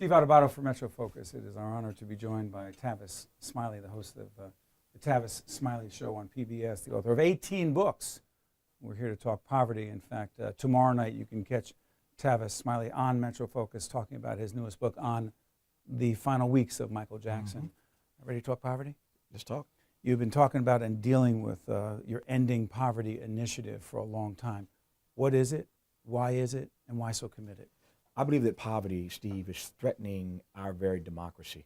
Steve Adubato for MetroFocus. It is our honor to be joined by Tavis Smiley, the host of the Tavis Smiley Show on PBS, the author of 18 books. We're here to talk poverty. In fact, tomorrow night you can catch Tavis Smiley on MetroFocus talking about his newest book on the final weeks of Michael Jackson. Mm-hmm. Ready to talk poverty? Let's talk. You've been talking about and dealing with your Ending Poverty initiative for a long time. What is it? Why is it? And why so committed? I believe that poverty, Steve, is threatening our very democracy.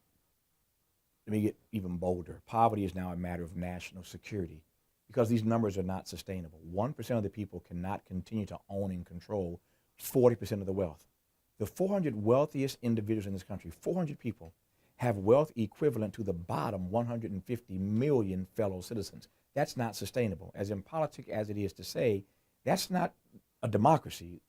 Let me get even bolder. Poverty is now a matter of national security because these numbers are not sustainable. 1% of the people cannot continue to own and control 40% of the wealth. The 400 wealthiest individuals in this country, 400 people, have wealth equivalent to the bottom 150 million fellow citizens. That's not sustainable. As impolitic as it is to say, that's not a democracy.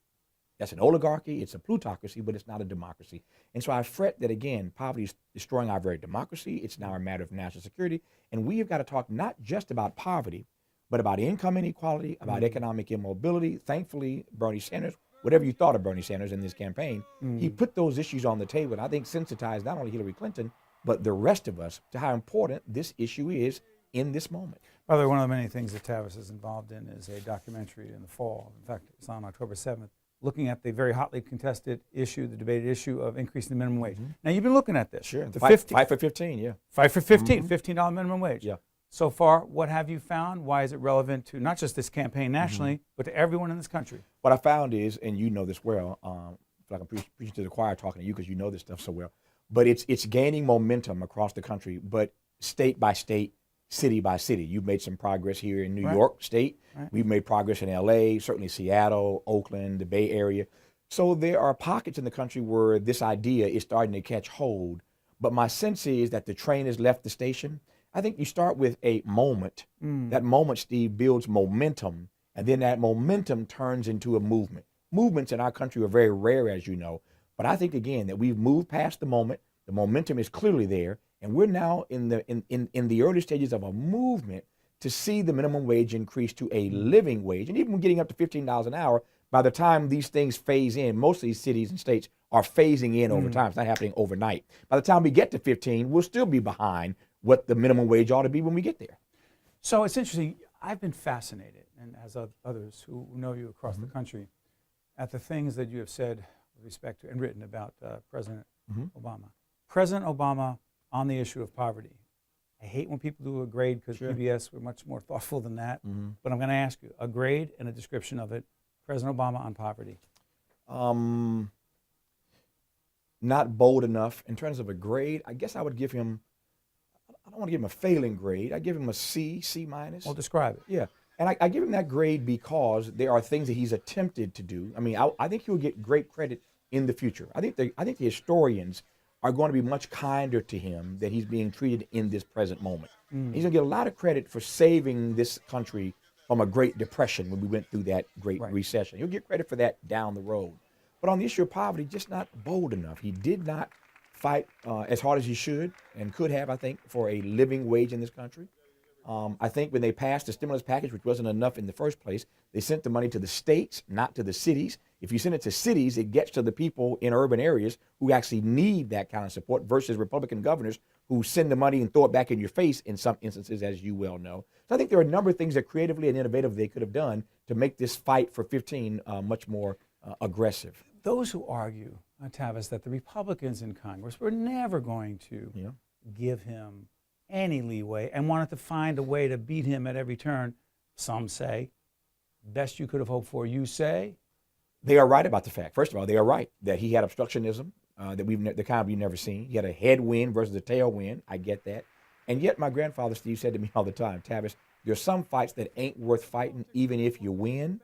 That's an oligarchy, it's a plutocracy, but it's not a democracy. And so I fret that, again, poverty is destroying our very democracy. It's now a matter of national security. And we have got to talk not just about poverty, but about income inequality, about economic immobility. Thankfully, Bernie Sanders, whatever you thought of Bernie Sanders in this campaign, he put those issues on the table, and I think sensitized not only Hillary Clinton, but the rest of us to how important this issue is in this moment. By the way, one of the many things that Tavis is involved in is a documentary in the fall. In fact, it's on October 7th. Looking at the very hotly contested issue, the debated issue of increasing the minimum wage. Now, you've been looking at this. Sure. The fight for 15, yeah. Fight for 15, $15 minimum wage. Yeah. So far, what have you found? Why is it relevant to not just this campaign nationally, but to everyone in this country? What I found is, and you know this well, I feel like I'm preaching to the choir talking to you because you know this stuff so well, but it's gaining momentum across the country, but state by state, city by city. You've made some progress here in New York State. Right. We've made progress in LA, certainly Seattle, Oakland, the Bay Area. So there are pockets in the country where this idea is starting to catch hold. But my sense is that the train has left the station. I think you start with a moment. That moment, Steve, builds momentum. And then that momentum turns into a movement. Movements in our country are very rare, as you know. But I think, again, that we've moved past the moment. The momentum is clearly there. And we're now in the early stages of a movement to see the minimum wage increase to a living wage. And even getting up to $15 an hour, by the time these things phase in, most of these cities and states are phasing in over time. It's not happening overnight. By the time we get to 15, we'll still be behind what the minimum wage ought to be when we get there. So it's interesting. I've been fascinated, and as others who know you across the country, at the things that you have said with respect to and written about President Obama. President Obama on the issue of poverty. I hate when people do a grade because PBS, we're much more thoughtful than that. But I'm going to ask you, a grade and a description of it, President Obama on poverty. Not bold enough. In terms of a grade, I guess I would give him, I don't want to give him a failing grade. I give him a C, C minus. Well, describe it. Yeah. And I give him that grade because there are things that he's attempted to do. I mean, I think he'll get great credit in the future. I think the historians are going to be much kinder to him that he's being treated in this present moment. He's going to get a lot of credit for saving this country from a Great Depression when we went through that great recession. He'll get credit for that down the road. But on the issue of poverty, just not bold enough. He did not fight as hard as he should and could have, I think, for a living wage in this country. I think when they passed the stimulus package, which wasn't enough in the first place, they sent the money to the states, not to the cities. If you send it to cities, it gets to the people in urban areas who actually need that kind of support versus Republican governors who send the money and throw it back in your face in some instances, as you well know. So I think there are a number of things that creatively and innovatively they could have done to make this fight for 15 much more aggressive. Those who argue, Tavis, that the Republicans in Congress were never going to give him any leeway and wanted to find a way to beat him at every turn, some say, best you could have hoped for, you say? They are right about the fact. First of all, they are right that he had obstructionism that the kind we've never seen. He had a headwind versus a tailwind. I get that. And yet my grandfather, Steve, said to me all the time, Tavis, there's some fights that ain't worth fighting even if you win,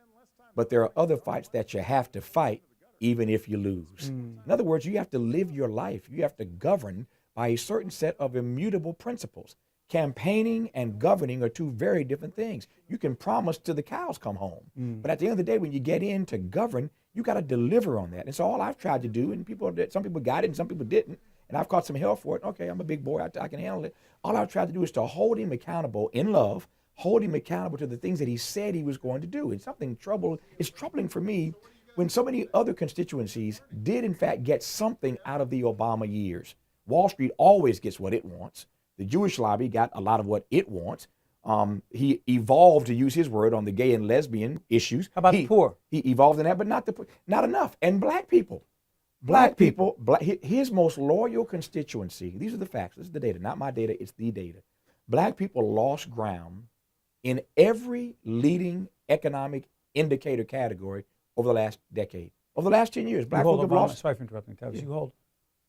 but there are other fights that you have to fight even if you lose. In other words, you have to live your life. You have to govern by a certain set of immutable principles. Campaigning and governing are two very different things. You can promise till the cows come home. But at the end of the day, when you get in to govern, you got to deliver on that. And so all I've tried to do, and some people got it and some people didn't, and I've caught some hell for it. Okay, I'm a big boy, I can handle it. All I've tried to do is to hold him accountable in love, hold him accountable to the things that he said he was going to do. It's troubling for me when so many other constituencies did in fact get something out of the Obama years. Wall Street always gets what it wants. The Jewish lobby got a lot of what it wants. He evolved, to use his word, on the gay and lesbian issues. How about the poor? He evolved in that, but not enough. And black people. His most loyal constituency, these are the facts, this is the data, not my data, it's the data. Black people lost ground in every leading economic indicator category over the last decade. Over the last 10 years, black folk have lost. Sorry for interrupting, Tavis. You hold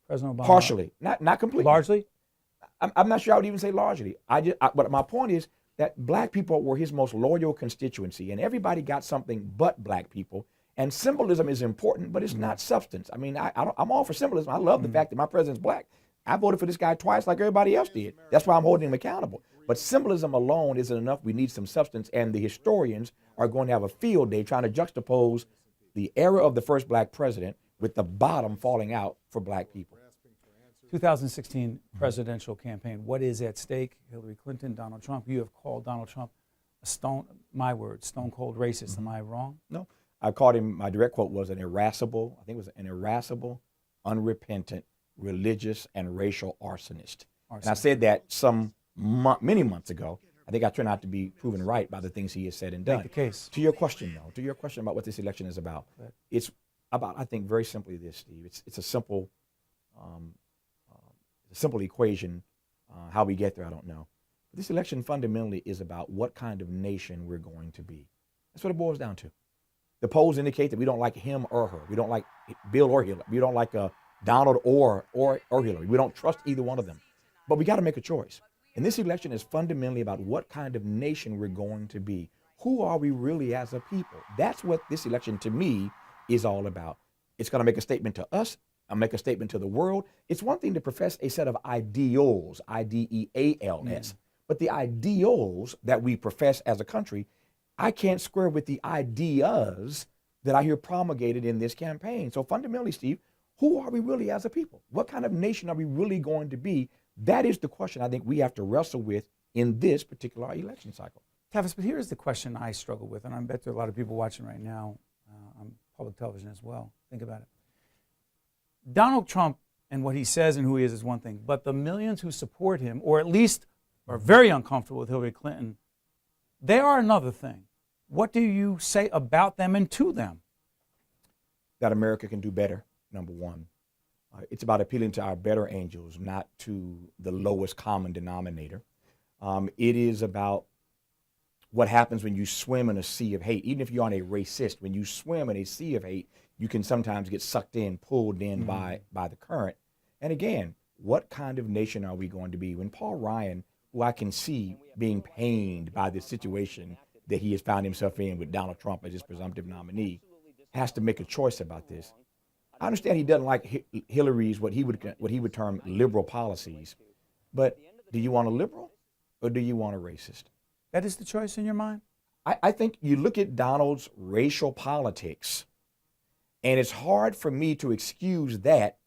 President Obama. Partially, not completely. Largely? I'm not sure I would even say largely. But my point is that black people were his most loyal constituency, and everybody got something but black people. And symbolism is important, but it's not substance. I mean, I'm all for symbolism. I love the fact that my president's black. I voted for this guy twice like everybody else did. That's why I'm holding him accountable. But symbolism alone isn't enough. We need some substance, and the historians are going to have a field day trying to juxtapose the era of the first black president with the bottom falling out for black people. 2016 presidential campaign. What is at stake? Hillary Clinton, Donald Trump. You have called Donald Trump a stone cold racist. Am I wrong? No. I called him, my direct quote was an irascible, unrepentant, religious and racial arsonist. And I said that many months ago. I think I turned out to be proven right by the things he has said and done. Make the case. To your question, though, about what this election is about, it's about, I think, very simply this, Steve. It's a simple equation. How we get there, I don't know. But this election fundamentally is about what kind of nation we're going to be. That's what it boils down to. The polls indicate that we don't like him or her. We don't like Bill or Hillary. We don't like Donald or Hillary. We don't trust either one of them. But we got to make a choice. And this election is fundamentally about what kind of nation we're going to be. Who are we really as a people? That's what this election, to me, is all about. It's going to make a statement to us. I'll make a statement to the world. It's one thing to profess a set of ideals, I-D-E-A-L-S. But the ideals that we profess as a country, I can't square with the ideas that I hear promulgated in this campaign. So fundamentally, Steve, who are we really as a people? What kind of nation are we really going to be? That is the question I think we have to wrestle with in this particular election cycle. Tavis, but here's the question I struggle with, and I bet there are a lot of people watching right now on public television as well. Think about it. Donald Trump and what he says and who he is one thing, but the millions who support him, or at least are very uncomfortable with Hillary Clinton, they are another thing. What do you say about them and to them? That America can do better, number one. It's about appealing to our better angels, not to the lowest common denominator. It is about what happens when you swim in a sea of hate. Even if you're on a racist, when you swim in a sea of hate, you can sometimes get sucked in, pulled in by the current. And again, what kind of nation are we going to be? When Paul Ryan, who I can see being pained by the situation that he has found himself in with Donald Trump as his presumptive nominee, has to make a choice about this. I understand he doesn't like Hillary's what he would term liberal policies, but do you want a liberal or do you want a racist? That is the choice in your mind? I think you look at Donald's racial politics, and it's hard for me to excuse that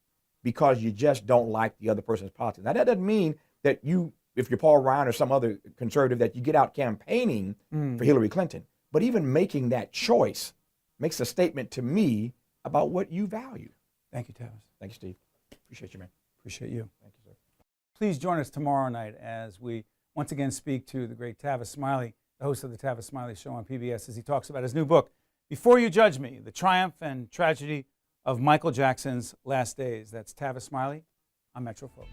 because you just don't like the other person's politics. Now, that doesn't mean that if you're Paul Ryan or some other conservative, that you get out campaigning for Hillary Clinton. But even making that choice makes a statement to me about what you value. Thank you, Tavis. Thank you, Steve. Appreciate you, man. Appreciate you. Thank you, sir. Please join us tomorrow night as we once again speak to the great Tavis Smiley, the host of the Tavis Smiley Show on PBS, as he talks about his new book, Before You Judge Me, The Triumph and Tragedy of Michael Jackson's Last Days. That's Tavis Smiley on MetroFocus.